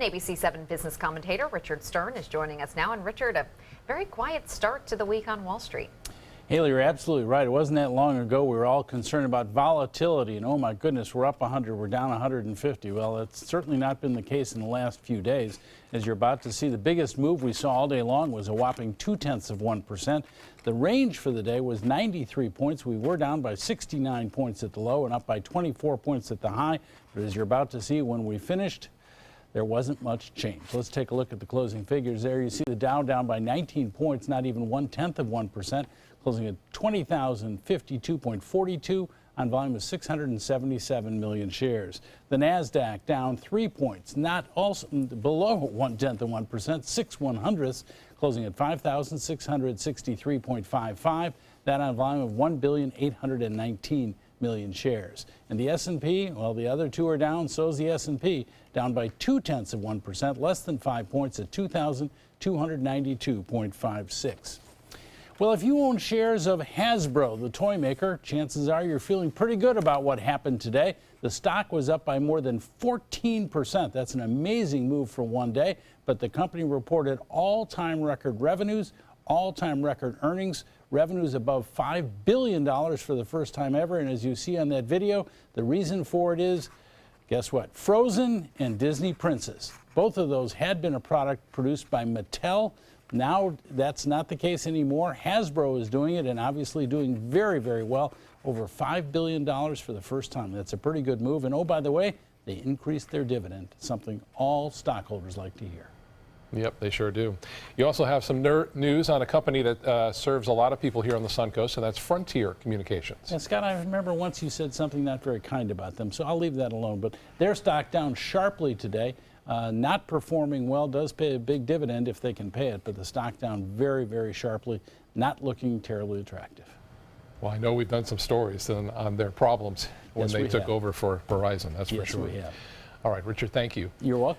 ABC 7 business commentator Richard Stern is joining us now. And Richard, a very quiet start to the week on Wall Street. Haley, you're absolutely right. It wasn't that long ago we were all concerned about volatility and oh my goodness, we're up 100, we're down 150. Well, it's certainly not been the case in the last few days. As you're about to see, the biggest move we saw all day long was a whopping 0.2%. The range for the day was 93 points. We were down by 69 points at the low and up by 24 points at the high. But as you're about to see, when we finished, there wasn't much change. Let's take a look at the closing figures there. You see the Dow down by 19 points, not even 0.1%, closing at 20,052.42 on volume of 677 million shares. The NASDAQ down 3 points, not also below 0.1%, 6/100ths, closing at 5,663.55. That on volume of 1,819 million shares. And the S&P, well, the other two are down, so is the S&P, down by 0.2%, less than 5 points at 2,292.56. Well, if you own shares of Hasbro, the toy maker, chances are you're feeling pretty good about what happened today. The stock was up by more than 14%. That's an amazing move for one day, but the company reported all-time record revenues, all-time record earnings, revenues above $5 billion for the first time ever. And as you see on that video, the reason for it is, guess what? Frozen and Disney Princess. Both of those had been a product produced by Mattel. Now that's not the case anymore. Hasbro is doing it and obviously doing very, very well. Over $5 billion for the first time. That's a pretty good move. And oh, by the way, they increased their dividend, something all stockholders like to hear. Yep, they sure do. You also have some news on a company that serves a lot of people here on the Suncoast, and that's Frontier Communications. And Scott, I remember once you said something not very kind about them, so I'll leave that alone. But their stock down sharply today, not performing well, does pay a big dividend if they can pay it, but the stock down very, very sharply, not looking terribly attractive. Well, I know we've done some stories on their problems when they took over for Verizon, that's for sure. Yes, we have. All right, Richard, thank you. You're welcome.